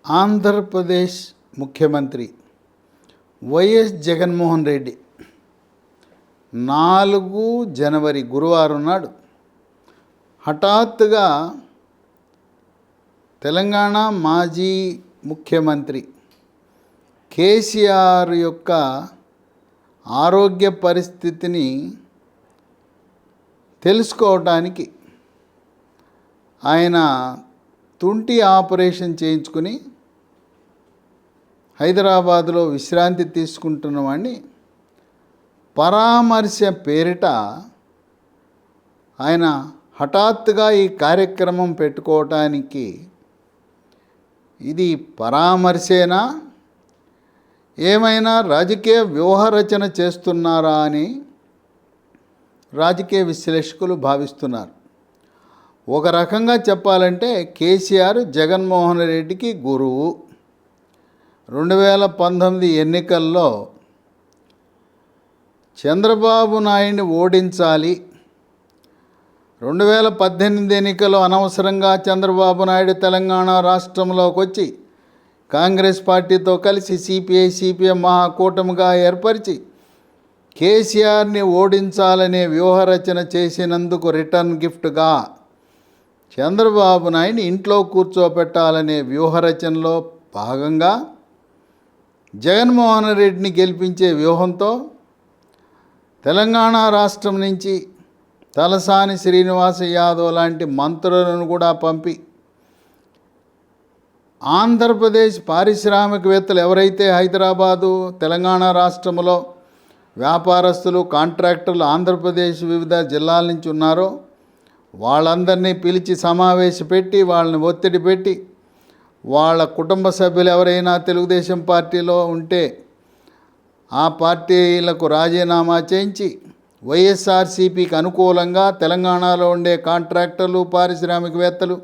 ఆంధ్రప్రదేశ్ ముఖ్యమంత్రి వైఎస్ జగన్మోహన్ రెడ్డి 4 జనవరి గురువారం నాడు హఠాత్తుగా తెలంగాణ మాజీ ముఖ్యమంత్రి కేసీఆర్ యొక్క ఆరోగ్య పరిస్థితిని తెలుసుకోవడానికి ఆయన తుంటి ఆపరేషన్ చేయించుకుని హైదరాబాదులో విశ్రాంతి తీసుకుంటున్న వాడిని పరామర్శ పేరిట ఆయన హఠాత్తుగా ఈ కార్యక్రమం పెట్టుకోవటానికి ఇది పరామర్శేనా ఏమైనా రాజకీయ వ్యూహరచన చేస్తున్నారా అని రాజకీయ విశ్లేషకులు భావిస్తున్నారు. ఒక రకంగా చెప్పాలంటే కేసీఆర్ జగన్మోహన్ రెడ్డికి గురువు. 2019 ఎన్నికల్లో చంద్రబాబు నాయుడిని ఓడించాలి, 2018 ఎన్నికల్లో అనవసరంగా చంద్రబాబు నాయుడు తెలంగాణ రాష్ట్రంలోకి వచ్చి కాంగ్రెస్ పార్టీతో కలిసి సిపిఐ సిపిఎం మహాకూటమిగా ఏర్పరిచి కేసీఆర్ని ఓడించాలనే వ్యూహరచన చేసినందుకు రిటర్న్ గిఫ్ట్గా చంద్రబాబు నాయుడిని ఇంట్లో కూర్చోపెట్టాలనే వ్యూహరచనలో భాగంగా జగన్మోహన్ రెడ్డిని గెలిపించే వ్యూహంతో తెలంగాణ రాష్ట్రం నుంచి తలసాని శ్రీనివాస యాదవ్ లాంటి మంత్రులను కూడా పంపి ఆంధ్రప్రదేశ్ పారిశ్రామికవేత్తలు ఎవరైతే హైదరాబాదు తెలంగాణ రాష్ట్రంలో వ్యాపారస్తులు కాంట్రాక్టర్లు ఆంధ్రప్రదేశ్ వివిధ జిల్లాల నుంచి ఉన్నారో వాళ్ళందరినీ పిలిచి సమావేశపెట్టి వాళ్ళని ఒత్తిడి పెట్టి వాళ్ళ కుటుంబ సభ్యులు ఎవరైనా తెలుగుదేశం పార్టీలో ఉంటే ఆ పార్టీలకు రాజీనామా చేయించి వైఎస్ఆర్సీపీకి అనుకూలంగా తెలంగాణలో ఉండే కాంట్రాక్టర్లు పారిశ్రామికవేత్తలు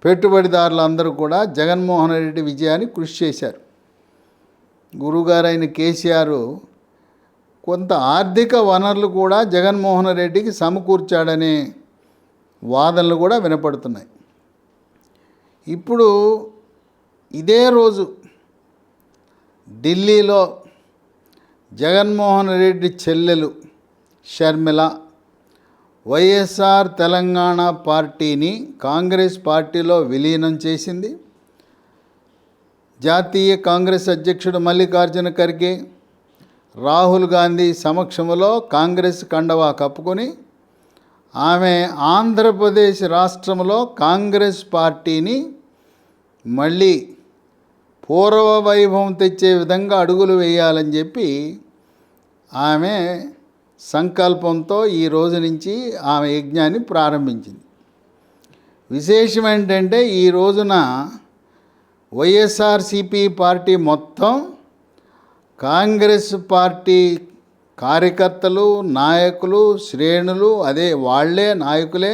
పెట్టుబడిదారులు అందరూ కూడా జగన్మోహన్ రెడ్డి విజయాన్ని కృషి చేశారు. గురువుగారైన కేసీఆర్ కొంత ఆర్థిక వనరులు కూడా జగన్మోహన్ రెడ్డికి సమకూర్చాడనే వాదనలు కూడా వినపడుతున్నాయి. ఇప్పుడు ఇదే రోజు ఢిల్లీలో జగన్మోహన్ రెడ్డి చెల్లెలు షర్మిల వైఎస్ఆర్ తెలంగాణ పార్టీని కాంగ్రెస్ పార్టీలో విలీనం చేసింది. జాతీయ కాంగ్రెస్ అధ్యక్షుడు మల్లికార్జున ఖర్గే, రాహుల్ గాంధీ సమక్షంలో కాంగ్రెస్ కండవా కప్పుకొని ఆమె ఆంధ్రప్రదేశ్ రాష్ట్రంలో కాంగ్రెస్ పార్టీని మళ్ళీ పూర్వ వైభవం తెచ్చే విధంగా అడుగులు వేయాలని చెప్పి ఆమె సంకల్పంతో ఈ రోజు నుంచి ఆమె యజ్ఞాన్ని ప్రారంభించింది. విశేషం ఏంటంటే ఈ రోజున వైఎస్ఆర్సీపీ పార్టీ మొత్తం కాంగ్రెస్ పార్టీ కార్యకర్తలు నాయకులు శ్రేణులు అదే వాళ్లే నాయకులే,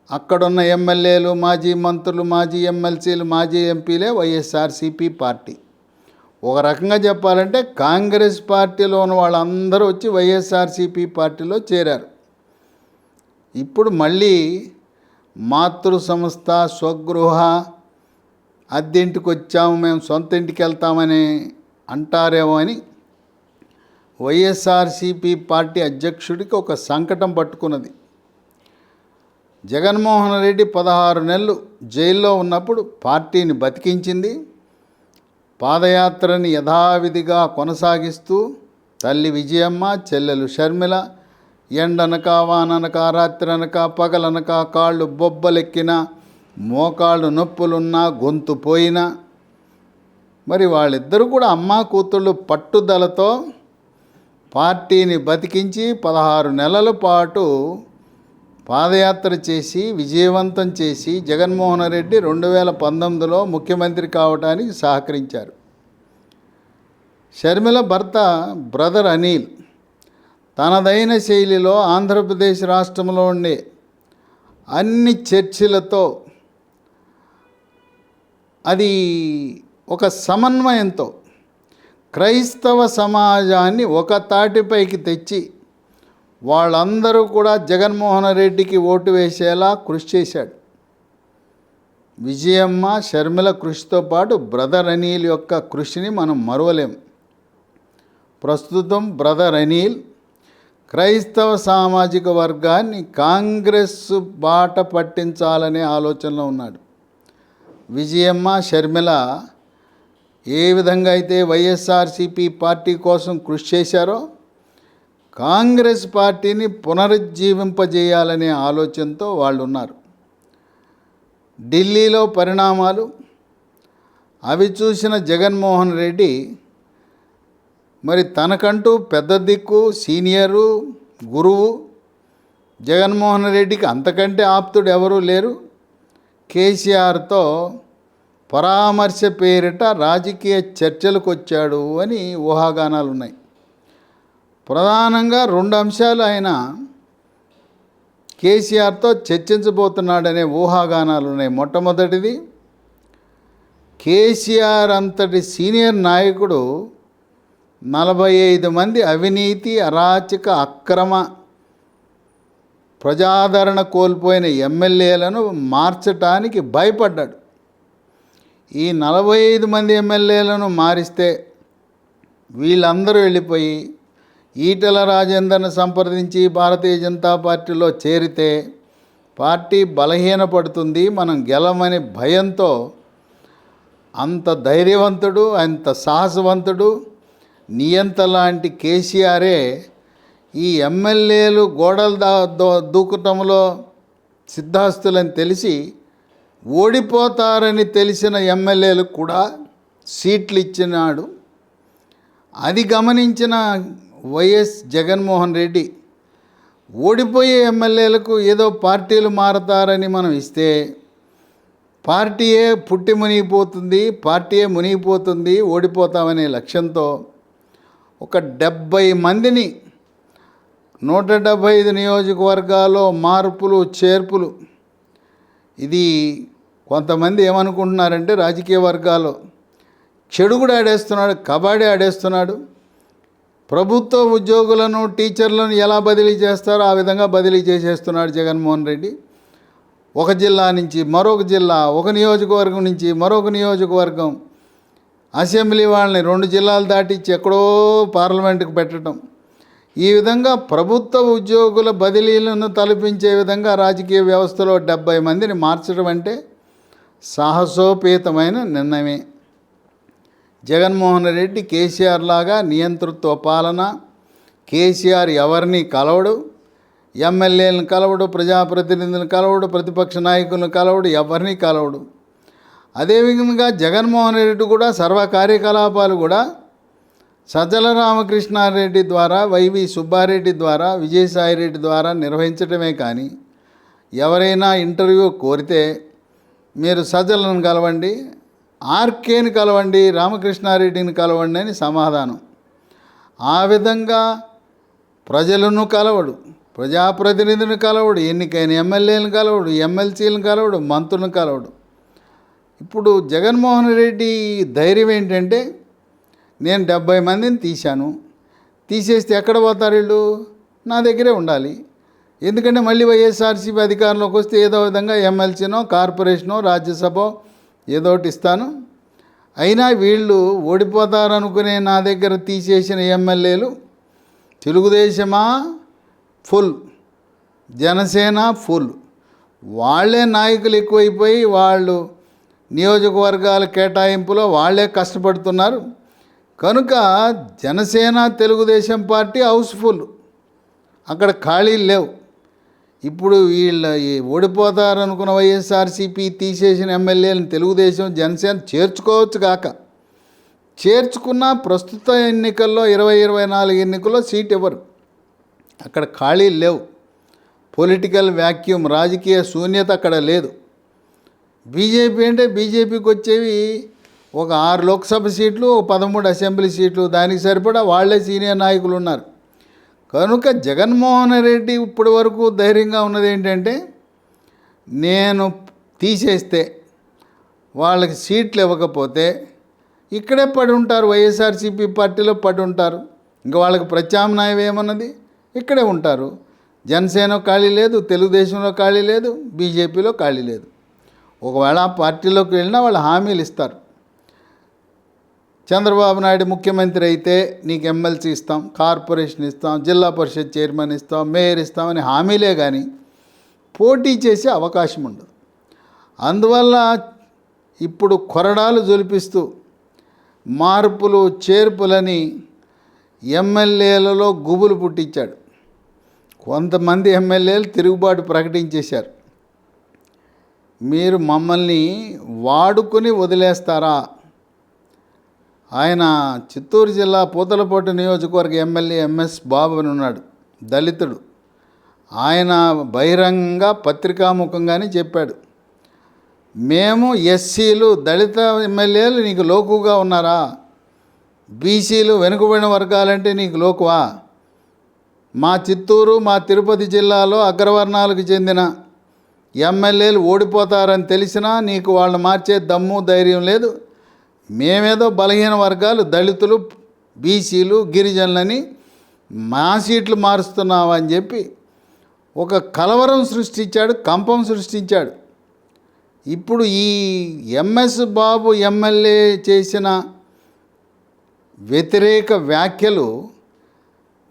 అక్కడున్న ఎమ్మెల్యేలు మాజీ మంత్రులు మాజీ ఎమ్మెల్సీలు మాజీ ఎంపీలే వైఎస్ఆర్సీపీ పార్టీ. ఒక రకంగా చెప్పాలంటే కాంగ్రెస్ పార్టీలో ఉన్న వాళ్ళందరూ వచ్చి వైఎస్ఆర్సీపీ పార్టీలో చేరారు. ఇప్పుడు మళ్ళీ మాతృ సంస్థ స్వగృహ అద్దెంటికి వచ్చాము మేము సొంత ఇంటికి వెళ్తామని అంటారేమో అని వైఎస్ఆర్సీపీ పార్టీ అధ్యక్షుడికి ఒక సంకటం పట్టుకున్నది. జగన్మోహన్ రెడ్డి 16 నెలలు జైల్లో ఉన్నప్పుడు పార్టీని బతికించింది. పాదయాత్రని యథావిధిగా కొనసాగిస్తూ తల్లి విజయమ్మ, చెల్లెలు షర్మిల ఎండనక వాననక రాత్రనక పగలనక కాళ్ళు బొబ్బలెక్కిన మోకాళ్ళు నొప్పులున్నా గొంతు పోయినా మరి వాళ్ళిద్దరూ కూడా అమ్మా కూతుళ్ళు పట్టుదలతో పార్టీని బతికించి 16 నెలల పాటు పాదయాత్ర చేసి విజయవంతం చేసి జగన్మోహన్ రెడ్డి 2019లో ముఖ్యమంత్రి కావడానికి సహకరించారు. షర్మిల భర్త బ్రదర్ అనిల్ తనదైన శైలిలో ఆంధ్రప్రదేశ్ రాష్ట్రంలో ఉండే అన్ని చర్చిలతో అది ఒక సమన్వయంతో క్రైస్తవ సమాజాన్ని ఒక తాటిపైకి తెచ్చి వాళ్ళందరూ కూడా జగన్మోహన్ రెడ్డికి ఓటు వేసేలా కృషి చేశాడు. విజయమ్మ షర్మిల కృషితో పాటు బ్రదర్ అనిల్ యొక్క కృషిని మనం మరువలేం. ప్రస్తుతం బ్రదర్ అనిల్ క్రైస్తవ సామాజిక వర్గాన్ని కాంగ్రెస్ బాట పట్టించాలనే ఆలోచనలో ఉన్నాడు. విజయమ్మ షర్మిల ఏ విధంగా అయితే వైఎస్ఆర్సీపీ పార్టీ కోసం కృషి చేశారో కాంగ్రెస్ పార్టీని పునరుజ్జీవింపజేయాలనే ఆలోచనతో వాళ్ళు ఉన్నారు. ఢిల్లీలో పరిణామాలు అవి చూసిన జగన్మోహన్ రెడ్డి మరి తనకంటూ పెద్ద దిక్కు సీనియరు గురువు జగన్మోహన్ రెడ్డికి అంతకంటే ఆప్తుడు ఎవరూ లేరు. కేసీఆర్తో పరామర్శ పేరిట రాజకీయ చర్చలకు వచ్చాడు అని ఊహాగానాలు ఉన్నాయి. ప్రధానంగా 2 అంశాలు ఆయన కేసీఆర్తో చర్చించబోతున్నాడనే ఊహాగానాలు ఉన్నాయి. మొట్టమొదటిది, కేసీఆర్ అంతటి సీనియర్ నాయకుడు 45 మంది అవినీతి అరాచక అక్రమ ప్రజాదరణ కోల్పోయిన ఎమ్మెల్యేలను మార్చటానికి భయపడ్డాడు. ఈ 45 మంది ఎమ్మెల్యేలను మారిస్తే వీళ్ళందరూ వెళ్ళిపోయి ఈటెల రాజేందర్ను సంప్రదించి భారతీయ జనతా పార్టీలో చేరితే పార్టీ బలహీనపడుతుంది, మనం గెలమని భయంతో అంత ధైర్యవంతుడు, అంత సాహసవంతుడు, నియంత లాంటి కేసీఆరే ఈ ఎమ్మెల్యేలు గోడలు దూకటంలో సిద్ధాస్తులని తెలిసి ఓడిపోతారని తెలిసిన ఎమ్మెల్యేలకు కూడా సీట్లు ఇచ్చినాడు. అది గమనించిన వైఎస్ జగన్మోహన్ రెడ్డి ఓడిపోయే ఎమ్మెల్యేలకు ఏదో పార్టీలు మారతారని మనం ఇస్తే పార్టీయే పుట్టి మునిగిపోతుంది, పార్టీయే మునిగిపోతుంది, ఓడిపోతామనే లక్ష్యంతో ఒక 70 మందిని 175 నియోజకవర్గాల్లో మార్పులు చేర్పులు. ఇది కొంతమంది ఏమనుకుంటున్నారంటే రాజకీయ వర్గాల్లో చెడు కూడా ఆడేస్తున్నాడు, కబడ్డీ ఆడేస్తున్నాడు. ప్రభుత్వ ఉద్యోగులను టీచర్లను ఎలా బదిలీ చేస్తారో ఆ విధంగా బదిలీ చేసేస్తున్నాడు జగన్మోహన్ రెడ్డి. ఒక జిల్లా నుంచి మరొక జిల్లా, ఒక నియోజకవర్గం నుంచి మరొక నియోజకవర్గం, అసెంబ్లీ వాళ్ళని 2 జిల్లాలు దాటించి ఎక్కడో పార్లమెంటుకు పెట్టడం. ఈ విధంగా ప్రభుత్వ ఉద్యోగుల బదిలీలను తలపించే విధంగా రాజకీయ వ్యవస్థలో 70 మందిని మార్చడం అంటే సాహసోపేతమైన నిర్ణయమే. జగన్మోహన్ రెడ్డి కేసీఆర్ లాగా నియంతృత్వ పాలన. కేసీఆర్ ఎవరిని కలవడు, ఎమ్మెల్యేలను కలవడు, ప్రజాప్రతినిధులను కలవడు, ప్రతిపక్ష నాయకులను కలవడు, ఎవరిని కలవడు. అదేవిధంగా జగన్మోహన్ రెడ్డి కూడా సర్వ కార్యకలాపాలు కూడా సజ్జల రామకృష్ణారెడ్డి ద్వారా, వైవి సుబ్బారెడ్డి ద్వారా, విజయసాయిరెడ్డి ద్వారా నిర్వహించడమే కానీ ఎవరైనా ఇంటర్వ్యూ కోరితే మీరు సజ్జలను కలవండి, ఆర్కేని కలవండి, రామకృష్ణారెడ్డిని కలవండి అని సమాధానం. ఆ విధంగా ప్రజలను కలవడు, ప్రజాప్రతినిధులను కలవడు, ఎన్నికైన ఎమ్మెల్యేలను కలవడు, ఎమ్మెల్సీలను కలవడు, మంత్రులను కలవడు. ఇప్పుడు జగన్మోహన్ రెడ్డి ధైర్యం ఏంటంటే నేను 70 మందిని తీసేస్తే ఎక్కడ పోతారు వీళ్ళు? నా దగ్గరే ఉండాలి. ఎందుకంటే మళ్ళీ వైఎస్ఆర్సీపీ అధికారంలోకి వస్తే ఏదో విధంగా ఎమ్మెల్సీనో కార్పొరేషనో రాజ్యసభ ఏదో ఒకటి ఇస్తాను. అయినా వీళ్ళు ఓడిపోతారనుకునే నా దగ్గర తీసేసిన ఎమ్మెల్యేలు తెలుగుదేశమా ఫుల్, జనసేన ఫుల్, వాళ్ళే నాయకులు ఎక్కువైపోయి వాళ్ళు నియోజకవర్గాల కేటాయింపులో వాళ్ళే కష్టపడుతున్నారు. కనుక జనసేన తెలుగుదేశం పార్టీ హౌస్ఫుల్, అక్కడ ఖాళీలు లేవు. ఇప్పుడు ఓడిపోతారనుకున్న వైఎస్ఆర్సీపీ తీసేసిన ఎమ్మెల్యేలను తెలుగుదేశం జనసేన చేర్చుకోవచ్చు కాక చేర్చుకున్న ప్రస్తుత ఎన్నికల్లో 2024 ఎన్నికల్లో సీట్ ఇవ్వరు. అక్కడ ఖాళీలు లేవు. పొలిటికల్ వ్యాక్యూమ్, రాజకీయ శూన్యత అక్కడ లేదు. బీజేపీ అంటే బీజేపీకి వచ్చేవి ఒక 6 లోక్సభ సీట్లు, 13 అసెంబ్లీ సీట్లు, దానికి సరిపడా వాళ్ళే సీనియర్ నాయకులు ఉన్నారు. కనుక జగన్మోహన్ రెడ్డి ఇప్పటి వరకు ధైర్యంగా ఉన్నది ఏంటంటే నేను తీసేస్తే వాళ్ళకి సీట్లు ఇవ్వకపోతే ఇక్కడే పడి ఉంటారు, వైఎస్ఆర్సీపీ పార్టీలో పడి ఉంటారు. ఇంకా వాళ్ళకి ప్రత్యామ్నాయం ఏమన్నది? ఇక్కడే ఉంటారు. జనసేన ఖాళీ లేదు, తెలుగుదేశంలో ఖాళీ లేదు, బీజేపీలో ఖాళీ లేదు. ఒకవేళ ఆ పార్టీలోకి వెళ్ళినా వాళ్ళు హామీలు ఇస్తారు. చంద్రబాబు నాయుడు ముఖ్యమంత్రి అయితే నీకు ఎమ్మెల్సీ ఇస్తాం, కార్పొరేషన్ ఇస్తాం, జిల్లా పరిషత్ చైర్మన్ ఇస్తాం, మేయర్ ఇస్తామని హామీలే కానీ పోటీ చేసే అవకాశం ఉండదు. అందువల్ల ఇప్పుడు కొరడాలు జొలిపిస్తూ మార్పులు చేర్పులని ఎమ్మెల్యేలలో గుబులు పుట్టించాడు. కొంతమంది ఎమ్మెల్యేలు తిరుగుబాటు ప్రకటించేశారు. మీరు మమ్మల్ని వాడుకొని వదిలేస్తారా? ఆయన చిత్తూరు జిల్లా పూతలపట్టు నియోజకవర్గ ఎమ్మెల్యే ఎంఎస్ బాబు అని ఉన్నాడు, దళితుడు. ఆయన బహిరంగంగా పత్రికాముఖంగానే చెప్పాడు, మేము ఎస్సీలు దళిత ఎమ్మెల్యేలు నీకు లోకుగా ఉన్నారా? బీసీలు వెనుకబడిన వర్గాలంటే నీకు లోకువా? మా చిత్తూరు మా తిరుపతి జిల్లాలో అగ్రవర్ణాలకు చెందిన ఎమ్మెల్యేలు ఓడిపోతారని తెలిసినా నీకు వాళ్ళు మార్చే దమ్ము ధైర్యం లేదు. మేమేదో బలహీన వర్గాలు దళితులు బీసీలు గిరిజనులని మా సీట్లు మారుస్తున్నావా అని చెప్పి ఒక కలవరం సృష్టించాడు, కంపం సృష్టించాడు. ఇప్పుడు ఈ ఎంఎస్ బాబు ఎమ్మెల్యే చేసిన వ్యతిరేక వ్యాఖ్యలు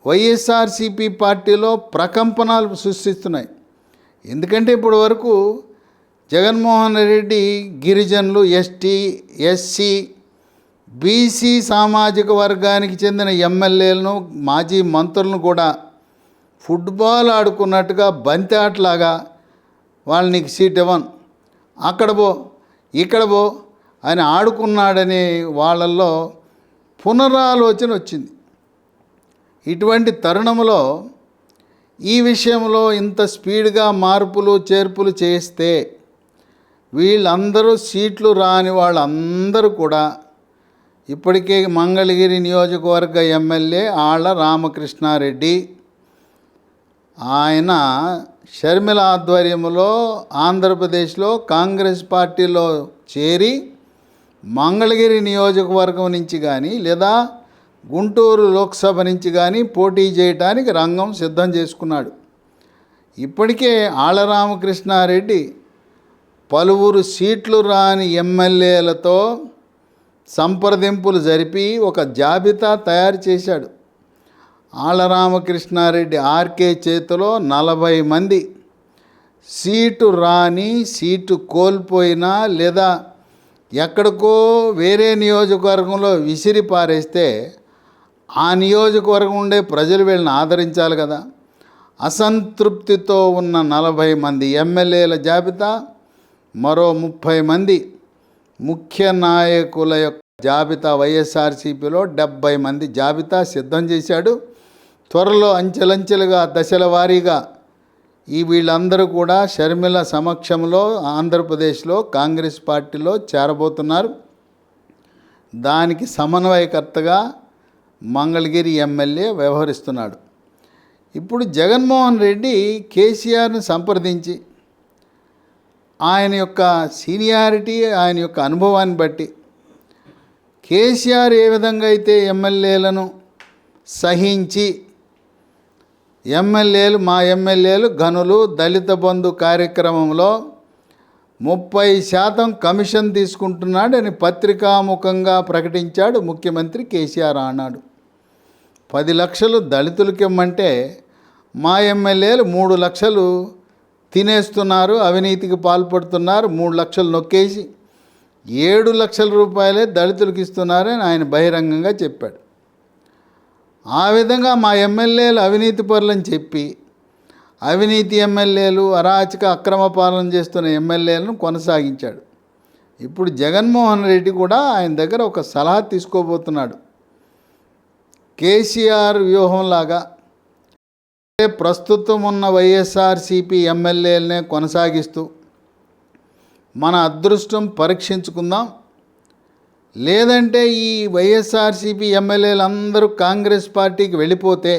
వైఎస్ఆర్సీపీ పార్టీలో ప్రకంపనాలు సృష్టిస్తున్నాయి. ఎందుకంటే ఇప్పటి వరకు జగన్మోహన్ రెడ్డి గిరిజనులు, ఎస్టీ, ఎస్సీ, బీసీ సామాజిక వర్గానికి చెందిన ఎమ్మెల్యేలను మాజీ మంత్రులను కూడా ఫుట్బాల్ ఆడుకున్నట్టుగా బంతి ఆటలాగా వాళ్ళు నీకు సీట్ ఇవ్వను, అక్కడ పో ఇక్కడ పో అని ఆడుకున్నాడనే వాళ్ళల్లో పునరాలోచన వచ్చింది. ఇటువంటి తరుణంలో ఈ విషయంలో ఇంత స్పీడ్గా మార్పులు చేర్పులు చేస్తే వీళ్ళందరూ సీట్లు రాని వాళ్ళందరూ కూడా ఇప్పటికే మంగళగిరి నియోజకవర్గ ఎమ్మెల్యే ఆళ్ల రామకృష్ణారెడ్డి, ఆయన షర్మిల ఆధ్వర్యంలో ఆంధ్రప్రదేశ్లో కాంగ్రెస్ పార్టీలో చేరి మంగళగిరి నియోజకవర్గం నుంచి కానీ లేదా గుంటూరు లోక్సభ నుంచి కానీ పోటీ చేయడానికి రంగం సిద్ధం చేసుకున్నాడు. ఇప్పటికే ఆళ్ల రామకృష్ణారెడ్డి పలువురు సీట్లు రాని ఎమ్మెల్యేలతో సంప్రదింపులు జరిపి ఒక జాబితా తయారు చేశాడు. ఆళ్ల రామకృష్ణారెడ్డి ఆర్కే చేతిలో 40 మంది సీటు రాని, సీటు కోల్పోయినా లేదా ఎక్కడికో వేరే నియోజకవర్గంలో విసిరి పారేస్తే ఆ నియోజకవర్గం ఉండే ప్రజలు వీళ్ళని ఆదరించాలి కదా. అసంతృప్తితో ఉన్న 40 మంది ఎమ్మెల్యేల జాబితా, మరో 30 మంది ముఖ్య నాయకుల యొక్క జాబితా, వైఎస్ఆర్సీపీలో 70 మంది జాబితా సిద్ధం చేశాడు. త్వరలో అంచెలంచెలుగా దశల వారీగా వీళ్ళందరూ కూడా షర్మిల సమక్షంలో ఆంధ్రప్రదేశ్లో కాంగ్రెస్ పార్టీలో చేరబోతున్నారు. దానికి సమన్వయకర్తగా మంగళగిరి ఎమ్మెల్యే వ్యవహరిస్తున్నాడు. ఇప్పుడు జగన్మోహన్ రెడ్డి కేసీఆర్ని సంప్రదించి ఆయన యొక్క సీనియారిటీ, ఆయన యొక్క అనుభవాన్ని బట్టి కేసీఆర్ ఏ విధంగా అయితే ఎమ్మెల్యేలను సహించి మా ఎమ్మెల్యేలు గనులు దళిత బంధు కార్యక్రమంలో 30% కమిషన్ తీసుకుంటున్నాడని పత్రికాముఖంగా ప్రకటించాడు ముఖ్యమంత్రి కేసీఆర్. అన్నాడు 10 లక్షలు దళితులకి ఇమ్మంటే మా ఎమ్మెల్యేలు 3 లక్షలు తినేస్తున్నారు, అవినీతికి పాల్పడుతున్నారు, 3 లక్షలు నొక్కేసి 7 లక్షల రూపాయలే దళితులకు ఇస్తున్నారని ఆయన బహిరంగంగా చెప్పాడు. ఆ విధంగా మా ఎమ్మెల్యేలు అవినీతి పరులని చెప్పి అవినీతి ఎమ్మెల్యేలు, అరాచక అక్రమ పాలన చేస్తున్న ఎమ్మెల్యేలను కొనసాగించాడు. ఇప్పుడు జగన్మోహన్ రెడ్డి కూడా ఆయన దగ్గర ఒక సలహా తీసుకోబోతున్నాడు. కేసీఆర్ వ్యూహంలాగా ప్రస్తుతం ఉన్న వైఎస్ఆర్సీపీ ఎమ్మెల్యేలనే కొనసాగిస్తూ మన అదృష్టం పరీక్షించుకుందాం, లేదంటే ఈ వైఎస్ఆర్సీపీ ఎమ్మెల్యేలు అందరూ కాంగ్రెస్ పార్టీకి వెళ్ళిపోతే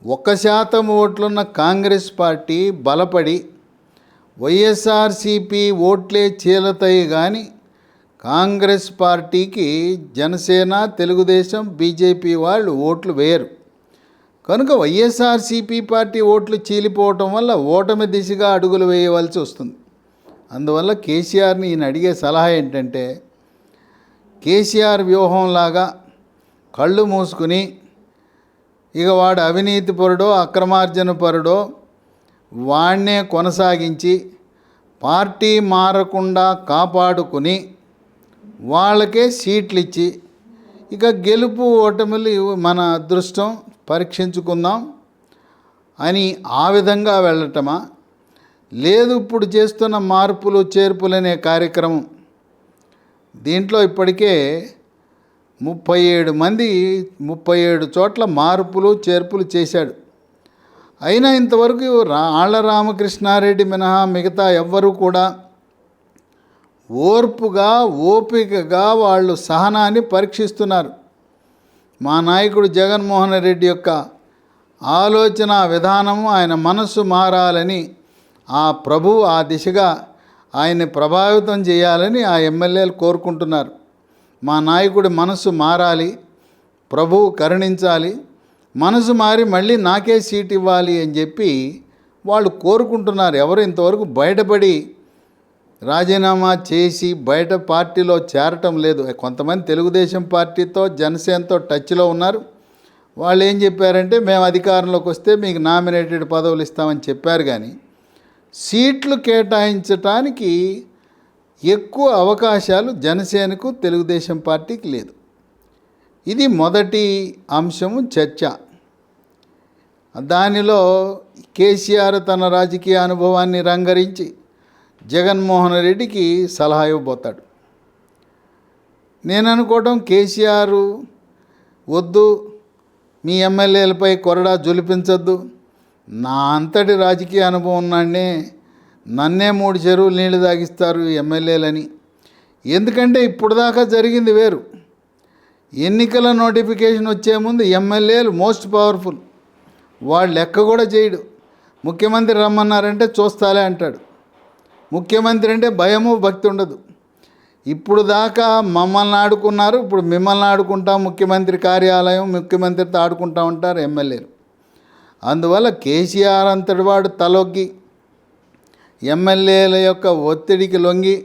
1% ఓట్లున్న కాంగ్రెస్ పార్టీ బలపడి వైఎస్ఆర్సీపీ ఓట్లే చీలతాయి కానీ కాంగ్రెస్ పార్టీకి జనసేన, తెలుగుదేశం, బీజేపీ వాళ్ళు ఓట్లు వేయరు. కనుక వైఎస్ఆర్సీపీ పార్టీ ఓట్లు చీలిపోవటం వల్ల ఓటమి దిశగా అడుగులు వేయవలసి వస్తుంది. అందువల్ల కేసీఆర్ని ఈయన అడిగే సలహా ఏంటంటే, కేసీఆర్ వ్యూహంలాగా కళ్ళు మూసుకుని ఇక వాడు అవినీతి పరుడో అక్రమార్జన పరుడో వాణ్ణే కొనసాగించి పార్టీ మారకుండా కాపాడుకుని వాళ్ళకే సీట్లు ఇచ్చి ఇక గెలుపు ఓటమిలు మన అదృష్టం పరీక్షించుకుందాం అని ఆ విధంగా వెళ్ళటమా, లేదు ఇప్పుడు చేస్తున్న మార్పులు చేర్పులు అనే కార్యక్రమం, దీంట్లో ఇప్పటికే 37 చోట్ల మార్పులు చేర్పులు చేశాడు. అయినా ఇంతవరకు ఆళ్ల రామకృష్ణారెడ్డి మినహా మిగతా ఎవ్వరూ కూడా ఓర్పుగా ఓపికగా వాళ్ళు సహనాన్ని పరీక్షిస్తున్నారు. మా నాయకుడు జగన్మోహన్ రెడ్డి యొక్క ఆలోచన విధానము, ఆయన మనస్సు మారాలని ఆ ప్రభువు ఆ దిశగా ఆయన్ని ప్రభావితం చేయాలని ఆ ఎమ్మెల్యేలు కోరుకుంటున్నారు. మా నాయకుడి మనస్సు మారాలి, ప్రభువు కరుణించాలి, మనసు మారి మళ్ళీ నాకే సీట్ ఇవ్వాలి అని చెప్పి వాళ్ళు కోరుకుంటున్నారు. ఎవరు ఇంతవరకు బయటపడి రాజీనామా చేసి బయట పార్టీలో చేరటం లేదు. కొంతమంది తెలుగుదేశం పార్టీతో జనసేనతో టచ్లో ఉన్నారు. వాళ్ళు ఏం చెప్పారంటే, మేము అధికారంలోకి వస్తే మీకు నామినేటెడ్ పదవులు ఇస్తామని చెప్పారు, కానీ సీట్లు కేటాయించటానికి ఎక్కువ అవకాశాలు జనసేనకు తెలుగుదేశం పార్టీకి లేదు. ఇది మొదటి అంశము చర్చ. దానిలో కేసీఆర్ తన రాజకీయ అనుభవాన్ని రంగరించి జగన్మోహన్ రెడ్డికి సలహా ఇవ్వబోతాడు. నేను అనుకోవడం, కేసీఆర్ వద్దు, మీ ఎమ్మెల్యేలపై కొరడా జొలిపించొద్దు, నా అంతటి రాజకీయ అనుభవం ఉన్నాడే, నన్నే 3 చెరువులు నీళ్లు తాగిస్తారు ఎమ్మెల్యేలని. ఎందుకంటే ఇప్పుడు దాకా జరిగింది వేరు. ఎన్నికల నోటిఫికేషన్ వచ్చే ముందు ఎమ్మెల్యేలు మోస్ట్ పవర్ఫుల్, వాళ్ళు లెక్క కూడా చేయడు. ముఖ్యమంత్రి రమ్మన్నారంటే చూస్తాలే అంటాడు. ముఖ్యమంత్రి అంటే భయము భక్తి ఉండదు. ఇప్పుడు దాకా మమ్మల్ని ఆడుకున్నారు, ఇప్పుడు మిమ్మల్ని ఆడుకుంటాం, ముఖ్యమంత్రి కార్యాలయం ముఖ్యమంత్రితో ఆడుకుంటా ఉంటారు ఎమ్మెల్యేలు. అందువల్ల కేసీఆర్ అంతటి వాడు తలొగ్గి ఎమ్మెల్యేల యొక్క ఒత్తిడికి లొంగి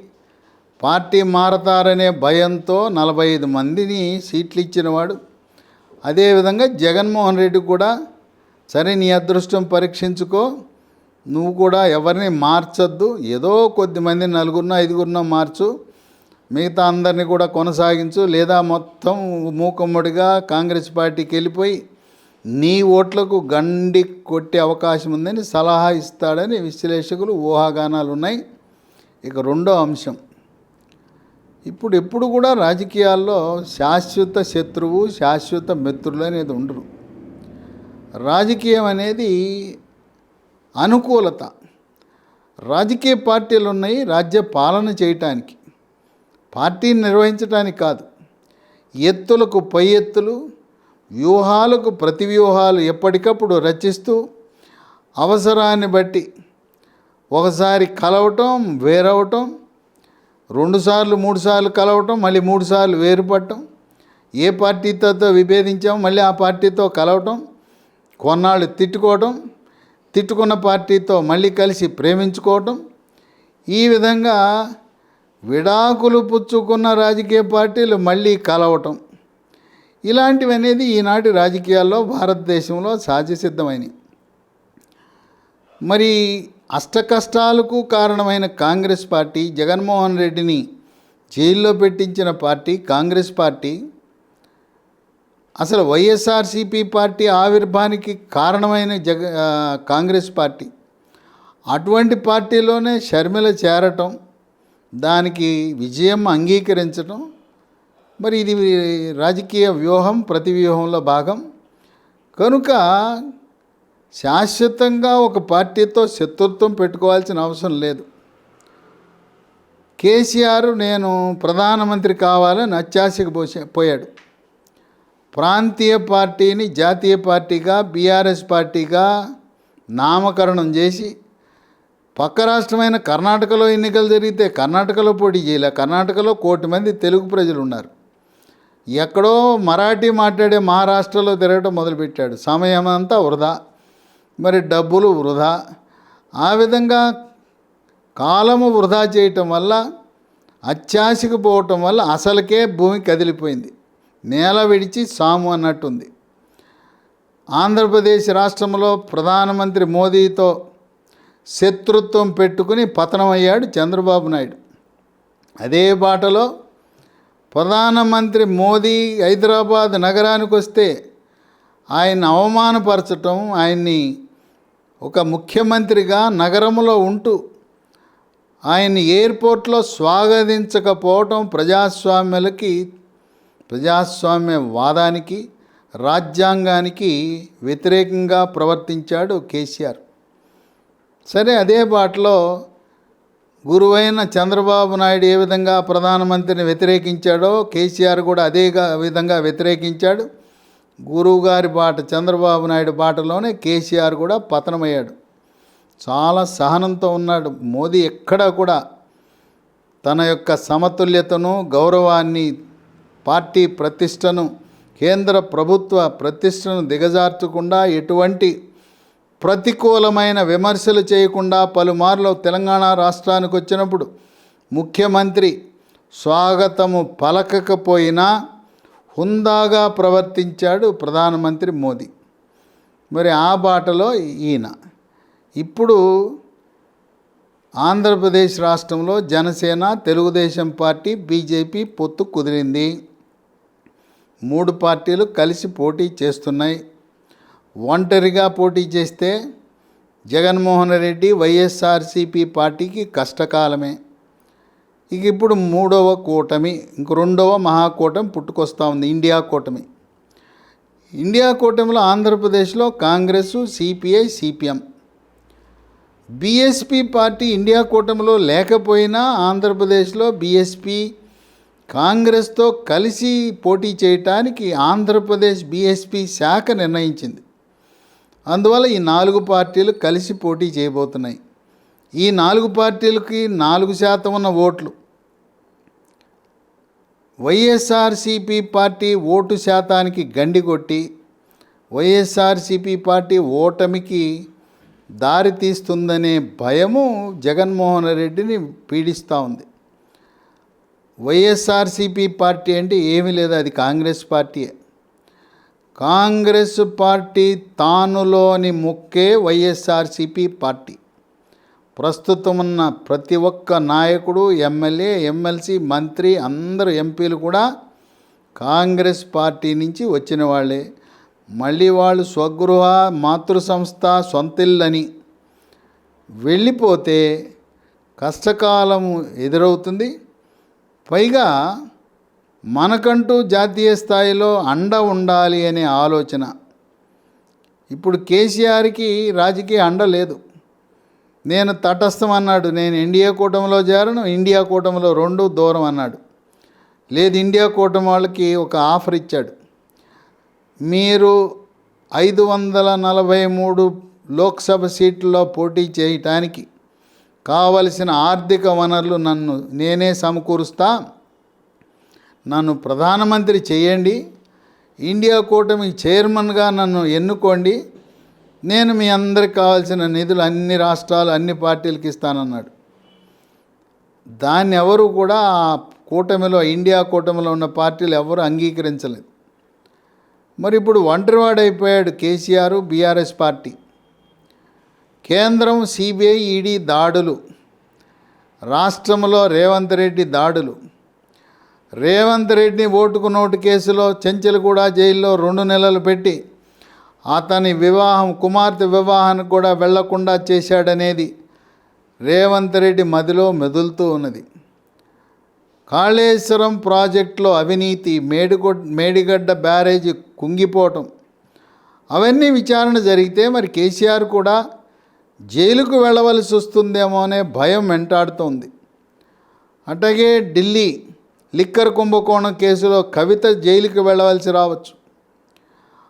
పార్టీ మారతారనే భయంతో 45 మందిని సీట్లు ఇచ్చినవాడు. అదేవిధంగా జగన్మోహన్ రెడ్డి కూడా, సరే నీ అదృష్టం పరీక్షించుకో, నువ్వు కూడా ఎవరిని మార్చొద్దు, ఏదో కొద్దిమంది 4-5 మార్చు, మిగతా అందరినీ కూడా కొనసాగించు, లేదా మొత్తం మూకమ్మడిగా కాంగ్రెస్ పార్టీకి వెళ్ళిపోయి నీ ఓట్లకు గండి కొట్టే అవకాశం ఉందని సలహా ఇస్తాడని విశ్లేషకులు ఊహాగానాలు ఉన్నాయి. ఇక రెండో అంశం, ఎప్పుడు కూడా రాజకీయాల్లో శాశ్వత శత్రువు శాశ్వత మిత్రులు అనేది ఉండరు. రాజకీయం అనేది అనుకూలత. రాజకీయ పార్టీలు ఉన్నాయి రాజ్య పాలన చేయటానికి, పార్టీని నిర్వహించడానికి కాదు. ఎత్తులకు పై ఎత్తులు, వ్యూహాలకు ప్రతి వ్యూహాలు ఎప్పటికప్పుడు రచిస్తూ అవసరాన్ని బట్టి ఒకసారి కలవటం, వేరవటం, 2 సార్లు 3 సార్లు కలవటం, మళ్ళీ 3 సార్లు వేరుపడటం, ఏ పార్టీతో విభేదించాం మళ్ళీ ఆ పార్టీతో కలవటం, కొన్నాళ్ళు తిట్టుకోవటం, తిట్టుకున్న పార్టీతో మళ్ళీ కలిసి ప్రేమించుకోవటం, ఈ విధంగా విడాకులు పుచ్చుకున్న రాజకీయ పార్టీలు మళ్ళీ కలవటం, ఇలాంటివి అనేది ఈనాటి రాజకీయాల్లో భారతదేశంలో సహజసిద్ధమైనవి. మరి అష్టకష్టాలకు కారణమైన కాంగ్రెస్ పార్టీ, జగన్మోహన్ రెడ్డిని జైల్లో పెట్టించిన పార్టీ కాంగ్రెస్ పార్టీ, అసలు వైఎస్ఆర్సీపీ పార్టీ ఆవిర్భావానికి కారణమైన కాంగ్రెస్ పార్టీ, అటువంటి పార్టీలోనే షర్మిల చేరటం, దానికి విజయం అంగీకరించటం, మరి ఇది రాజకీయ వ్యూహం ప్రతి వ్యూహంలో భాగం. కనుక శాశ్వతంగా ఒక పార్టీతో శత్రుత్వం పెట్టుకోవాల్సిన అవసరం లేదు. కేసీఆర్ నేను ప్రధానమంత్రి కావాలని అత్యాశకు పోయాడు. ప్రాంతీయ పార్టీని జాతీయ పార్టీగా బీఆర్ఎస్ పార్టీగా నామకరణం చేసి, పక్క రాష్ట్రమైన కర్ణాటకలో ఎన్నికలు జరిగితే కర్ణాటకలో పోటీ చేయలే. కర్ణాటకలో 1 కోటి మంది తెలుగు ప్రజలు ఉన్నారు. ఎక్కడో మరాఠీ మాట్లాడే మహారాష్ట్రలో తిరగడం మొదలుపెట్టాడు. సమయం అంతా వృధా, మరి డబ్బులు వృధా. ఆ విధంగా కాలము వృధా చేయటం వల్ల, అత్యాశకు పోవటం వల్ల అసలుకే భూమి కదిలిపోయింది. నేల విడిచి సాము అన్నట్టుంది. ఆంధ్రప్రదేశ్ రాష్ట్రంలో ప్రధానమంత్రి మోదీతో శత్రుత్వం పెట్టుకుని పతనమయ్యాడు చంద్రబాబు నాయుడు. అదే బాటలో ప్రధానమంత్రి మోదీ హైదరాబాద్ నగరానికి వస్తే ఆయన్ని అవమానపరచటం, ఆయన్ని ఒక ముఖ్యమంత్రిగా నగరంలో ఉంటూ ఆయన్ని ఎయిర్పోర్ట్లో స్వాగతించకపోవటం ప్రజాస్వామ్యవాదానికి, రాజ్యాంగానికి వ్యతిరేకంగా ప్రవర్తించాడు కేసీఆర్. సరే, అదే బాటలో గురువైన చంద్రబాబు నాయుడు ఏ విధంగా ప్రధానమంత్రిని వ్యతిరేకించాడో కేసీఆర్ కూడా అదే విధంగా వ్యతిరేకించాడు. గురువుగారి బాట చంద్రబాబు నాయుడు బాటలోనే కేసీఆర్ కూడా పతనమయ్యాడు. చాలా సహనంతో ఉన్నాడు మోదీ. ఎక్కడా కూడా తన యొక్క సమతుల్యతను, గౌరవాన్ని, పార్టీ ప్రతిష్టను, కేంద్ర ప్రభుత్వ ప్రతిష్టను దిగజార్చకుండా, ఎటువంటి ప్రతికూలమైన విమర్శలు చేయకుండా, పలుమార్లు తెలంగాణ రాష్ట్రానికి వచ్చినప్పుడు ముఖ్యమంత్రి స్వాగతము పలకకపోయినా హుందాగా ప్రవర్తించాడు ప్రధానమంత్రి మోదీ. మరి ఆ బాటలో ఈయన ఇప్పుడు ఆంధ్రప్రదేశ్ రాష్ట్రంలో జనసేన, తెలుగుదేశం పార్టీ, బీజేపీ పొత్తు కుదిరింది. 3 పార్టీలు కలిసి పోటీ చేస్తున్నాయి. ఒంటరిగా పోటీ చేస్తే జగన్మోహన్ రెడ్డి వైఎస్ఆర్సీపీ పార్టీకి కష్టకాలమే. ఇక ఇప్పుడు 3వ కూటమి, ఇంక 2వ మహాకూటమి పుట్టుకొస్తూ ఉంది, ఇండియా కూటమి. ఇండియా కూటమిలో ఆంధ్రప్రదేశ్లో Congress, CPI, CPM. BSP party India కూటమిలో లేకపోయినా ఆంధ్రప్రదేశ్లో బీఎస్పీ కాంగ్రెస్తో కలిసి పోటీ చేయటానికి ఆంధ్రప్రదేశ్ బీఎస్పీ శాఖ నిర్ణయించింది. అందువల్ల ఈ 4 పార్టీలు కలిసి పోటీ చేయబోతున్నాయి. ఈ 4 పార్టీలకి 4% ఉన్న ఓట్లు. వైఎస్ఆర్సీపీ పార్టీ ఓటు శాతానికి గండి కొట్టి వైఎస్ఆర్సీపీ పార్టీ ఓటమికి దారి తీస్తుందనే భయము జగన్మోహన్ రెడ్డిని పీడిస్తూ ఉంది. వైఎస్ఆర్సీపీ పార్టీ అంటే ఏమీ లేదు, అది కాంగ్రెస్ పార్టీయే. కాంగ్రెస్ పార్టీ తానులోని ముక్కే వైఎస్ఆర్సీపీ పార్టీ. ప్రస్తుతం ఉన్న ప్రతి ఒక్క నాయకుడు, ఎమ్మెల్యే, ఎమ్మెల్సీ, మంత్రి, అందరు ఎంపీలు కూడా కాంగ్రెస్ పార్టీ నుంచి వచ్చిన వాళ్ళే. మళ్ళీ వాళ్ళు స్వగృహ, మాతృ సంస్థ, సొంతిల్లని వెళ్ళిపోతే కష్టకాలం ఎదురవుతుంది. పైగా మనకంటూ జాతీయ స్థాయిలో అండ ఉండాలి అనే ఆలోచన. ఇప్పుడు కేసీఆర్కి రాజకీయ అండ లేదు. నేను తటస్థం అన్నాడు, నేను ఇండియా కూటమిలో చేరను, ఇండియా కూటమిలో 2 దూరం అన్నాడు. లేదు, ఇండియా కూటమి వాళ్ళకి ఒక ఆఫర్ ఇచ్చాడు. మీరు 543 లోక్సభ సీట్లలో పోటీ చేయటానికి కావలసిన ఆర్థిక వనరులు నేనే సమకూరుస్తా, నన్ను ప్రధానమంత్రి చేయండి, ఇండియా కూటమి చైర్మన్గా నన్ను ఎన్నుకోండి, నేను మీ అందరికి కావాల్సిన నిధులు అన్ని రాష్ట్రాలు, అన్ని పార్టీలకు ఇస్తానన్నాడు. దాన్ని ఎవరు కూడా ఆ కూటమిలో, ఇండియా కూటమిలో ఉన్న పార్టీలు ఎవరు అంగీకరించలేదు. మరి ఇప్పుడు ఒంటరివాడైపోయాడు కేసీఆర్, బీఆర్ఎస్ పార్టీ. కేంద్రం, సిబిఐ, ఈడీ దాడులు, రాష్ట్రంలో రేవంత్ రెడ్డి దాడులు. రేవంత్ రెడ్డిని ఓటుకు నోటు కేసులో చెంచల్గూడ జైల్లో 2 నెలలు పెట్టి అతని కుమార్తె వివాహానికి కూడా వెళ్లకుండా చేశాడనేది రేవంత్ రెడ్డి మదిలో మెదులుతూ ఉన్నది. కాళేశ్వరం ప్రాజెక్టులో అవినీతి, మేడిగడ్డ బ్యారేజీ కుంగిపోవటం, అవన్నీ విచారణ జరిగితే మరి కేసీఆర్ కూడా జైలుకు వెళ్ళవలసి వస్తుందేమో అనే భయం వెంటాడుతోంది. అట్లాగే ఢిల్లీ లిక్కర్ కుంభకోణం కేసులో కవిత జైలుకు వెళ్ళవలసి రావచ్చు.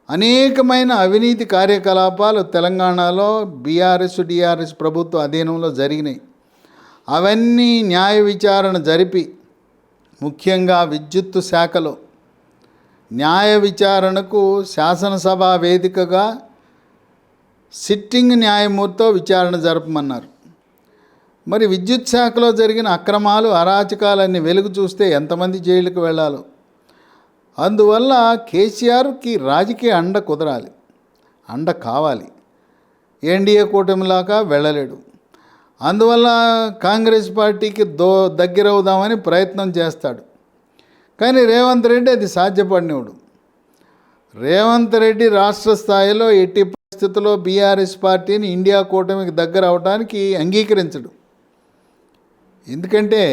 అనేకమైన అవినీతి కార్యకలాపాలు తెలంగాణలో డిఆర్ఎస్ ప్రభుత్వ అధీనంలో జరిగినాయి. అవన్నీ న్యాయ విచారణ జరిపి, ముఖ్యంగా విద్యుత్తు శాఖలో న్యాయ విచారణకు శాసనసభ వేదికగా సిట్టింగ్ న్యాయమూర్తితో విచారణ జరపమన్నారు. మరి విద్యుత్ శాఖలో జరిగిన అక్రమాలు అరాచకాలన్నీ వెలుగు చూస్తే ఎంతమంది జైలుకు వెళ్ళాలో. అందువల్ల కేసీఆర్కి రాజకీయ అండ కుదరాలి, అండ కావాలి. ఎన్డీఏ కూటమిలాగా వెళ్ళలేడు. అందువల్ల కాంగ్రెస్ పార్టీకి దగ్గరవుదామని ప్రయత్నం చేస్తాడు. కానీ రేవంత్ రెడ్డి అది సాధ్యపడినవాడు. రేవంత్ రెడ్డి రాష్ట్ర స్థాయిలో ఎట్టి పరిస్థితుల్లో బీఆర్ఎస్ పార్టీని ఇండియా కూటమికి దగ్గర అవడానికి అంగీకరించడు. ఎందుకంటే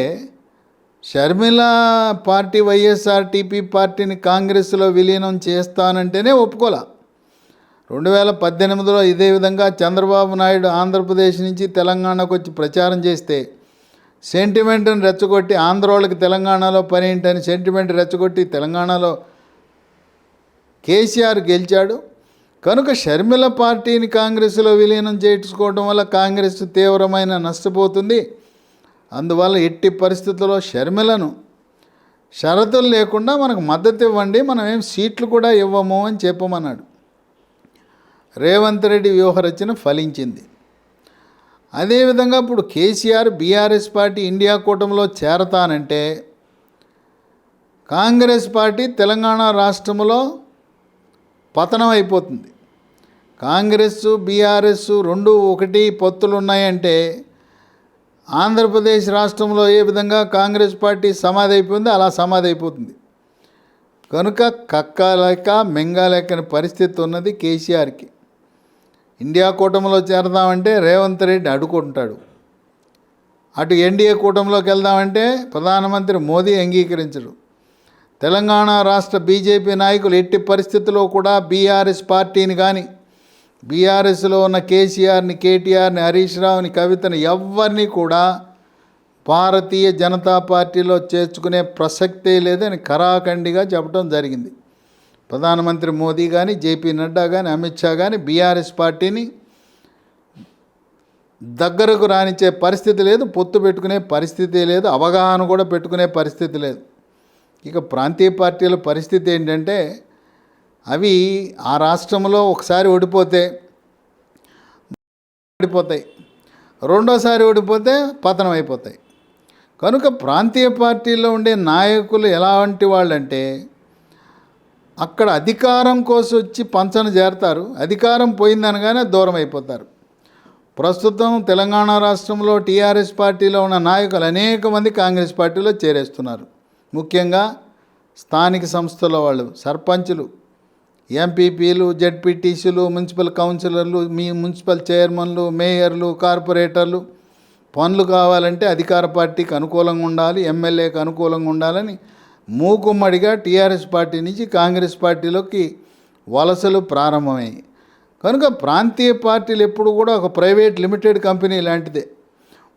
షర్మిల పార్టీ వైఎస్ఆర్టీపీ పార్టీని కాంగ్రెస్లో విలీనం చేస్తానంటేనే ఒప్పుకోలే. 2018లో ఇదే విధంగా చంద్రబాబు నాయుడు ఆంధ్రప్రదేశ్ నుంచి తెలంగాణకు వచ్చి ప్రచారం చేస్తే సెంటిమెంట్ని రెచ్చగొట్టి ఆంధ్రోళ్ళకి తెలంగాణలో పని ఏంటని సెంటిమెంట్ రెచ్చగొట్టి తెలంగాణలో కేసీఆర్ గెలిచాడు. కనుక షర్మిల పార్టీని కాంగ్రెస్లో విలీనం చేసుకోవడం వల్ల కాంగ్రెస్ తీవ్రమైన నష్టపోతుంది. అందువల్ల ఎట్టి పరిస్థితుల్లో షర్మిలను షరతులు లేకుండా మనకు మద్దతు ఇవ్వండి, మనం ఏం సీట్లు కూడా ఇవ్వము అని చెప్పమన్నాడు. రేవంత్ రెడ్డి వ్యూహరచన ఫలించింది. అదేవిధంగా ఇప్పుడు కేసీఆర్ బీఆర్ఎస్ పార్టీ ఇండియా కూటమిలో చేరతానంటే కాంగ్రెస్ పార్టీ తెలంగాణ రాష్ట్రంలో పతనం అయిపోతుంది. కాంగ్రెస్ బీఆర్ఎస్ రెండు ఒకటి పొత్తులు ఉన్నాయంటే ఆంధ్రప్రదేశ్ రాష్ట్రంలో ఏ విధంగా కాంగ్రెస్ పార్టీ సమాధి అయిపోయిందో అలా సమాధి అయిపోతుంది. కనుక కక్కలేక మెంగాలేకని పరిస్థితి ఉన్నది కేసీఆర్కి. ఇండియా కూటమిలో చేరదామంటే రేవంత్ రెడ్డి అడ్డుకుంటాడు. అటు ఎన్డీఏ కూటమిలోకి వెళ్దామంటే ప్రధానమంత్రి మోదీ అంగీకరించడు. తెలంగాణ రాష్ట్ర బీజేపీ నాయకులు ఎట్టి పరిస్థితుల్లో కూడా బీఆర్ఎస్ పార్టీని కానీ బీఆర్ఎస్లో ఉన్న కేసీఆర్ని, కేటీఆర్ని, హరీష్ రావుని, కవితని ఎవరిని కూడా భారతీయ జనతా పార్టీలో చేర్చుకునే ప్రసక్తే లేదని ఖరాఖండిగా చెప్పడం జరిగింది. ప్రధానమంత్రి మోదీ కానీ, జేపీ నడ్డా కానీ, అమిత్ షా కానీ బీఆర్ఎస్ పార్టీని దగ్గరకు రానిచ్చే పరిస్థితి లేదు, పొత్తు పెట్టుకునే పరిస్థితి లేదు, అవగాహన కూడా పెట్టుకునే పరిస్థితి లేదు. ఇక ప్రాంతీయ పార్టీల పరిస్థితి ఏంటంటే అవి ఆ రాష్ట్రంలో ఒకసారి ఓడిపోతాయి, రెండోసారి ఓడిపోతే పతనం అయిపోతాయి. కనుక ప్రాంతీయ పార్టీల్లో ఉండే నాయకులు ఎలాంటి వాళ్ళంటే అక్కడ అధికారం కోసం వచ్చి పంచన చేరతారు, అధికారం పోయిందనగానే దూరం అయిపోతారు. ప్రస్తుతం తెలంగాణ రాష్ట్రంలో టీఆర్ఎస్ పార్టీలో ఉన్న నాయకులు అనేక మంది కాంగ్రెస్ పార్టీలో చేరేస్తున్నారు. ముఖ్యంగా స్థానిక సంస్థల వాళ్ళు, సర్పంచులు, ఎంపీపీలు, జెడ్పీటీసీలు, మున్సిపల్ కౌన్సిలర్లు, మున్సిపల్ చైర్మన్లు, మేయర్లు, కార్పొరేటర్లు పనులు కావాలంటే అధికార పార్టీకి అనుకూలంగా ఉండాలి, ఎమ్మెల్యేకి అనుకూలంగా ఉండాలని మూకుమ్మడిగా టీఆర్ఎస్ పార్టీ నుంచి కాంగ్రెస్ పార్టీలోకి వలసలు ప్రారంభమయ్యాయి. కనుక ప్రాంతీయ పార్టీలు ఎప్పుడు కూడా ఒక ప్రైవేట్ లిమిటెడ్ కంపెనీ లాంటిదే.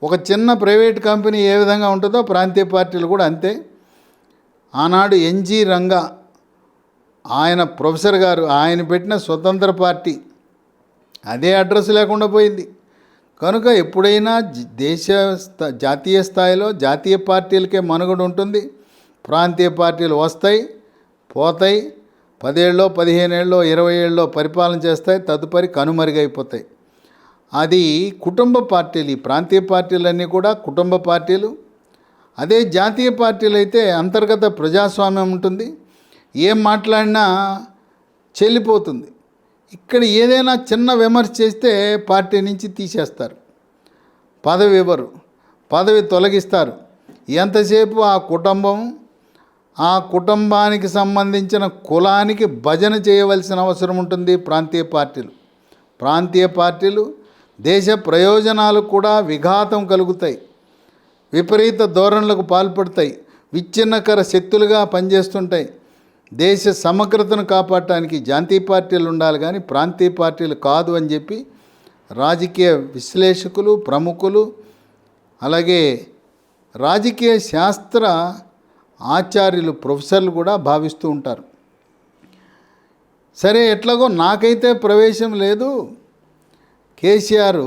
ఒక చిన్న ప్రైవేట్ కంపెనీ ఏ విధంగా ఉంటుందో ప్రాంతీయ పార్టీలు కూడా అంతే. ఆనాడు ఎన్జీ రంగా ఆయన ప్రొఫెసర్ గారు ఆయన పెట్టిన స్వతంత్ర పార్టీ అదే అడ్రస్ లేకుండా పోయింది. కనుక ఎప్పుడైనా జాతీయ స్థాయిలో జాతీయ పార్టీలకే మనుగడ ఉంటుంది, ప్రాంతీయ పార్టీలు వస్తాయి పోతాయి, 10 ఏళ్ళలో 15 ఏళ్ళలో 20 ఏళ్ళలో పరిపాలన చేస్తాయి, తదుపరి కనుమరుగైపోతాయి. అది కుటుంబ పార్టీలు. ఈ ప్రాంతీయ పార్టీలన్నీ కూడా కుటుంబ పార్టీలు. అదే జాతీయ పార్టీలు అయితే అంతర్గత ప్రజాస్వామ్యం ఉంటుంది, ఏం మాట్లాడినా చెల్లిపోతుంది. ఇక్కడ ఏదైనా చిన్న విమర్శ చేస్తే పార్టీ నుంచి తీసేస్తారు, పదవి ఇవ్వరు, పదవి తొలగిస్తారు. ఎంతసేపు ఆ కుటుంబానికి సంబంధించిన కులానికి భజన చేయవలసిన అవసరం ఉంటుంది ప్రాంతీయ పార్టీలు దేశ ప్రయోజనాలకు కూడా విఘాతం కలుగుతాయి, విపరీత ధోరణులకు పాల్పడతాయి, విచ్ఛిన్నకర శక్తులుగా పనిచేస్తుంటాయి. దేశ సమగ్రతను కాపాడటానికి జాతీయ పార్టీలు ఉండాలి కానీ ప్రాంతీయ పార్టీలు కాదు అని చెప్పి రాజకీయ విశ్లేషకులు, ప్రముఖులు, అలాగే రాజకీయ శాస్త్ర ఆచార్యులు, ప్రొఫెసర్లు కూడా భావిస్తూ ఉంటారు. సరే, ఎట్లాగో నాకైతే ప్రవేశం లేదు. కేసీఆర్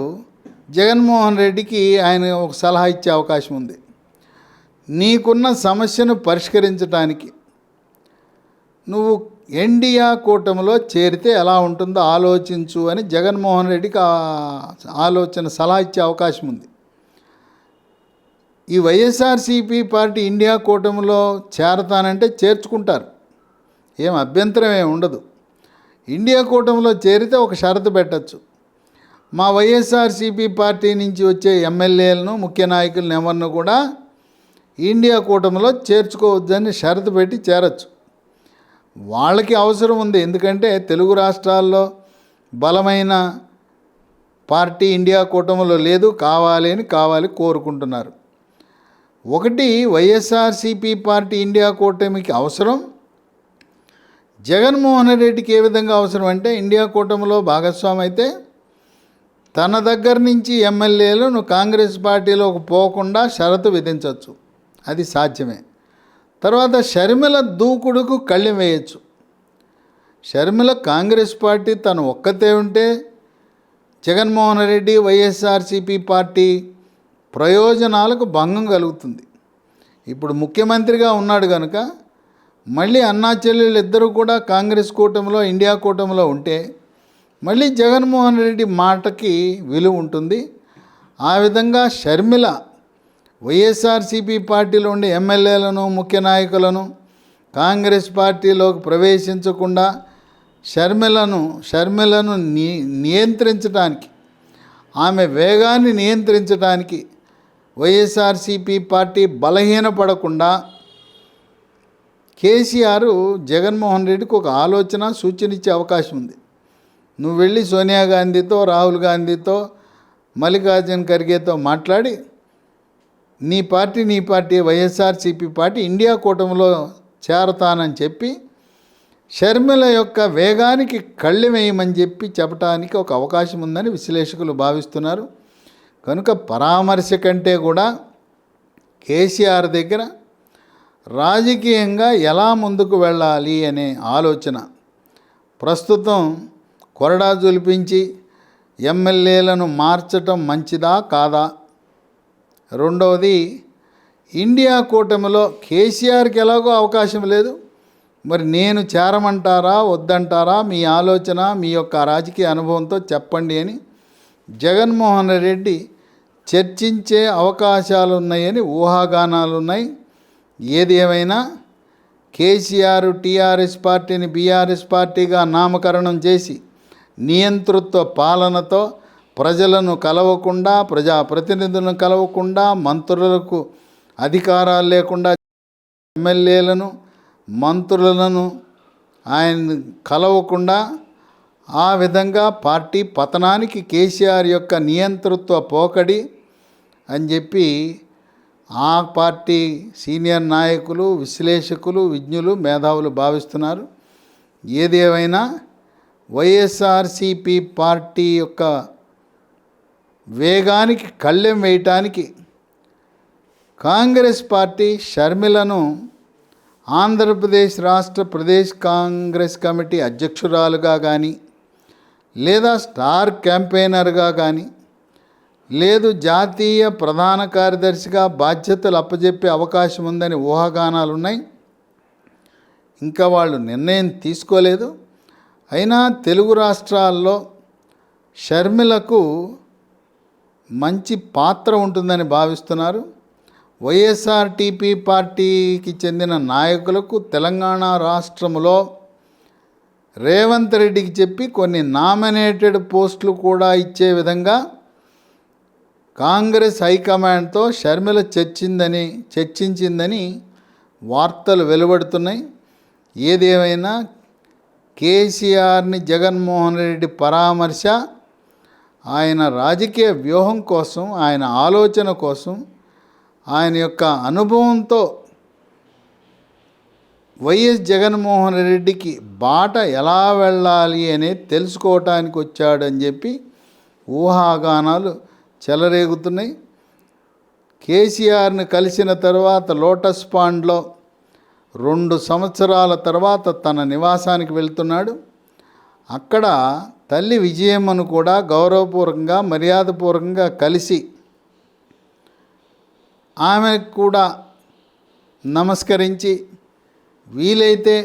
జగన్మోహన్ రెడ్డికి ఆయన ఒక సలహా ఇచ్చే అవకాశం ఉంది. నీకున్న సమస్యను పరిష్కరించడానికి నువ్వు ఎన్డీఏ కూటమిలో చేరితే ఎలా ఉంటుందో ఆలోచించు అని జగన్మోహన్ రెడ్డికి ఆలోచన సలహా ఇచ్చే అవకాశం ఉంది. ఈ వైఎస్ఆర్సీపీ పార్టీ ఇండియా కూటమిలో చేరతానంటే చేర్చుకుంటారు, ఏం అభ్యంతరం ఏమి ఉండదు. ఇండియా కూటమిలో చేరితే ఒక షరతు పెట్టచ్చు, మా వైఎస్ఆర్సీపీ పార్టీ నుంచి వచ్చే ఎమ్మెల్యేలను ముఖ్య నాయకులను ఎవరిని కూడా ఇండియా కూటమిలో చేర్చుకోవద్దని షరతు పెట్టి చేరచ్చు. వాళ్ళకి అవసరం ఉంది, ఎందుకంటే తెలుగు రాష్ట్రాల్లో బలమైన పార్టీ ఇండియా కూటమిలో లేదు, కావాలి కోరుకుంటున్నారు. ఒకటి, వైఎస్ఆర్సీపీ పార్టీ ఇండియా కూటమికి అవసరం. జగన్మోహన్ రెడ్డికి ఏ విధంగా అవసరం అంటే, ఇండియా కూటమిలో భాగస్వామి అయితే తన దగ్గర నుంచి ఎమ్మెల్యేలను కాంగ్రెస్ పార్టీలోకి పోకుండా షరతు విధించవచ్చు, అది సాధ్యమే. తర్వాత షర్మిల దూకుడుకు కళ్ళెం వేయచ్చు. షర్మిల కాంగ్రెస్ పార్టీ తను ఒక్కతే ఉంటే జగన్మోహన్ రెడ్డి వైఎస్ఆర్సీపీ పార్టీ ప్రయోజనాలకు భంగం కలుగుతుంది. ఇప్పుడు ముఖ్యమంత్రిగా ఉన్నాడు కనుక మళ్ళీ అన్నా చెల్లెళ్ళు ఇద్దరు కూడా కాంగ్రెస్ కూటమిలో ఇండియా కూటమిలో ఉంటే మళ్ళీ జగన్మోహన్ రెడ్డి మాటకి విలువ ఉంటుంది. ఆ విధంగా షర్మిల వైఎస్ఆర్సీపీ పార్టీలో ఉండే ఎమ్మెల్యేలను ముఖ్య నాయకులను కాంగ్రెస్ పార్టీలోకి ప్రవేశించకుండా షర్మిలను నియంత్రించడానికి, ఆమె వేగాన్ని నియంత్రించడానికి, వైఎస్ఆర్సీపీ పార్టీ బలహీనపడకుండా కేసీఆర్ జగన్మోహన్ రెడ్డికి ఒక సూచన ఇచ్చే అవకాశం ఉంది. నువ్వు వెళ్ళి సోనియా గాంధీతో, రాహుల్ గాంధీతో, మల్లికార్జున ఖర్గేతో మాట్లాడి నీ పార్టీ వైఎస్ఆర్సీపీ పార్టీ ఇండియా కూటమిలో చేరతానని చెప్పి షర్మిల యొక్క వేగానికి కళ్ళెం వేయమని చెప్పడానికి ఒక అవకాశం ఉందని విశ్లేషకులు భావిస్తున్నారు. కనుక పరామర్శ కంటే కూడా కేసీఆర్ దగ్గర రాజకీయంగా ఎలా ముందుకు వెళ్ళాలి అనే ఆలోచన. ప్రస్తుతం కొరడా జులిపించి ఎమ్మెల్యేలను మార్చటం మంచిదా కాదా? రెండవది, ఇండియా కూటమిలో కేసీఆర్కి ఎలాగో అవకాశం లేదు, మరి నేను చేరమంటారా వద్దంటారా, మీ ఆలోచన మీ యొక్క రాజకీయ అనుభవంతో చెప్పండి అని జగన్మోహన్ రెడ్డి చర్చించే అవకాశాలు ఉన్నాయని ఊహాగానాలు ఉన్నాయి. ఏది ఏమైనా కేసీఆర్ టీఆర్ఎస్ పార్టీని బీఆర్ఎస్ పార్టీగా నామకరణం చేసి నియంతృత్వ పాలనతో ప్రజలను కలవకుండా, ప్రజాప్రతినిధులను కలవకుండా, మంత్రులకు అధికారాలు లేకుండా ఎమ్మెల్యేలను మంత్రులను ఆయన కలవకుండా ఆ విధంగా పార్టీ పతనానికి కేసీఆర్ యొక్క నియంతృత్వ పోకడి అని చెప్పి ఆ పార్టీ సీనియర్ నాయకులు, విశ్లేషకులు, విజ్ఞులు, మేధావులు భావిస్తున్నారు. ఏది ఏమైనా వైఎస్ఆర్సీపీ పార్టీ యొక్క వేగానికి కళ్ళెం వేయటానికి కాంగ్రెస్ పార్టీ షర్మిలను ఆంధ్రప్రదేశ్ రాష్ట్ర ప్రదేశ్ కాంగ్రెస్ కమిటీ అధ్యక్షురాలుగా కానీ, లేదా స్టార్ క్యాంపెయినర్గా కానీ, లేదు జాతీయ ప్రధాన కార్యదర్శిగా బాధ్యతలు అప్పజెప్పే అవకాశం ఉందని ఊహాగానాలు ఉన్నాయి. ఇంకా వాళ్ళు నిర్ణయం తీసుకోలేదు. అయినా తెలుగు రాష్ట్రాల్లో షర్మిలకు మంచి పాత్ర ఉంటుందని భావిస్తున్నారు. వైఎస్ఆర్టీపీ పార్టీకి చెందిన నాయకులకు తెలంగాణ రాష్ట్రంలో రేవంత్ రెడ్డికి చెప్పి కొన్ని నామినేటెడ్ పోస్టులు కూడా ఇచ్చే విధంగా కాంగ్రెస్ హైకమాండ్తో షర్మిల చర్చించిందని వార్తలు వెలువడుతున్నాయి. ఏదేమైనా కేసీఆర్ని జగన్మోహన్ రెడ్డి పరామర్శ ఆయన రాజకీయ వ్యూహం కోసం, ఆయన ఆలోచన కోసం, ఆయన యొక్క అనుభవంతో వైఎస్ జగన్మోహన్ రెడ్డికి బాట ఎలా వెళ్ళాలి అనేది తెలుసుకోవటానికి వచ్చాడని చెప్పి ఊహాగానాలు చెలరేగుతున్నాయి. కేసీఆర్ని కలిసిన తర్వాత లోటస్ పాండ్లో 2 సంవత్సరాల తర్వాత తన నివాసానికి వెళ్తున్నాడు. అక్కడ తల్లి విజయమ్మను కూడా గౌరవపూర్వకంగా, మర్యాదపూర్వకంగా కలిసి ఆమెకు కూడా నమస్కరించి వీలైతే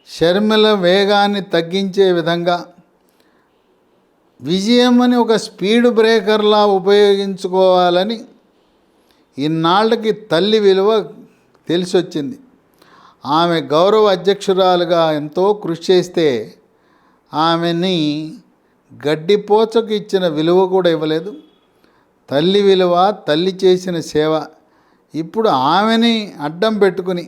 షర్మిల వేగాన్ని తగ్గించే విధంగా విజయమ్మని ఒక స్పీడ్ బ్రేకర్లా ఉపయోగించుకోవాలని ఇన్నాళ్ళకి తల్లి విలువ తెలిసొచ్చింది. ఆమె గౌరవ అధ్యక్షురాలుగా ఎంతో కృషి చేస్తే ఆమెని గడ్డిపోచకు ఇచ్చిన విలువ కూడా ఇవ్వలేదు. తల్లి విలువ, తల్లి చేసిన సేవ. ఇప్పుడు ఆమెని అడ్డం పెట్టుకుని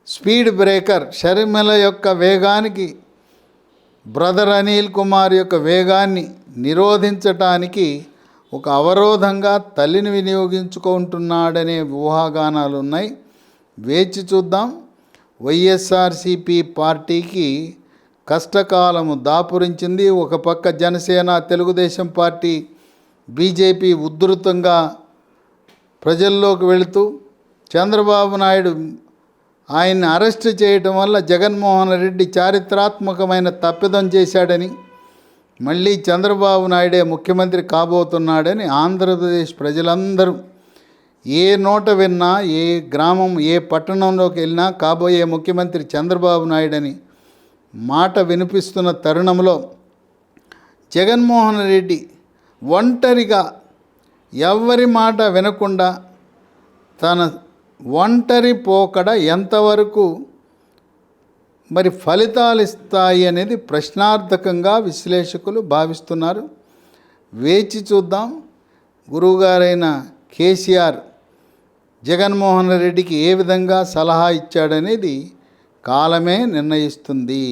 స్పీడ్ బ్రేకర్ షర్మిల యొక్క వేగానికి, బ్రదర్ అనిల్ కుమార్ యొక్క వేగాన్ని నిరోధించటానికి ఒక అవరోధంగా తల్లిని వినియోగించుకుంటున్నాడనే ఊహాగానాలు ఉన్నాయి. వేచి చూద్దాం. వైఎస్ఆర్సీపీ పార్టీకి కష్టకాలము దాపురించింది. ఒక పక్క జనసేన, తెలుగుదేశం పార్టీ, బీజేపీ ఉధృతంగా ప్రజల్లోకి వెళుతూ చంద్రబాబు నాయుడు ఆయన్ని అరెస్ట్ చేయటం వల్ల జగన్మోహన్ రెడ్డి చారిత్రాత్మకమైన తప్పిదం చేశాడని, మళ్ళీ చంద్రబాబు నాయుడే ముఖ్యమంత్రి కాబోతున్నాడని ఆంధ్రప్రదేశ్ ప్రజలందరూ ఏ నోట విన్నా, ఏ గ్రామం, ఏ పట్టణంలోకి వెళ్ళినా కాబోయే ముఖ్యమంత్రి చంద్రబాబు నాయుడని మాట వినిపిస్తున్న తరుణంలో జగన్మోహన్ రెడ్డి ఒంటరిగా ఎవరి మాట వినకుండా తన ఒంటరి పోకడ ఎంతవరకు మరి ఫలితాలు ఇస్తాయి అనేది ప్రశ్నార్థకంగా విశ్లేషకులు భావిస్తున్నారు. వేచి చూద్దాం. గురువుగారైన కేసీఆర్ జగన్మోహన్ రెడ్డికి ఏ విధంగా సలహా ఇచ్చాడనేది కాలమే నిర్ణయిస్తుంది.